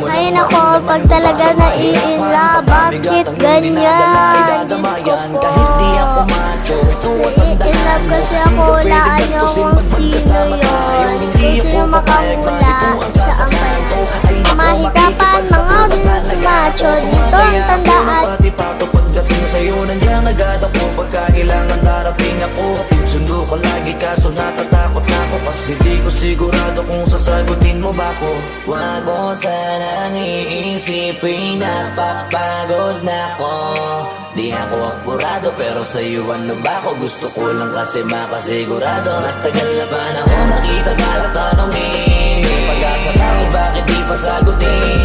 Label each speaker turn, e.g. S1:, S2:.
S1: Ay nako, pag talaga naiinla, bakit ganyan? Diyos ko po. Naiinlove kasi ako, hulaan niyo kung sino yun. Kung sino makahula, siya ang pala. Mahirapan mga macho, dito ang tandaan.
S2: Pagdating sa'yo, nandiyan agad ako. Pagkailangan darating ako, sundo ko lagi kaso natatakot na ako. Kasi di ko sigurado kung sasagutin mo ba ko. Wag mo sanang iisipin, napapagod na ko. Di ako apurado pero sa'yo ano ba ako? Gusto ko lang kasi makasigurado. Matagal na ba na ako nakita para tanongin? May pag-asa ka ko bakit di pa sagutin?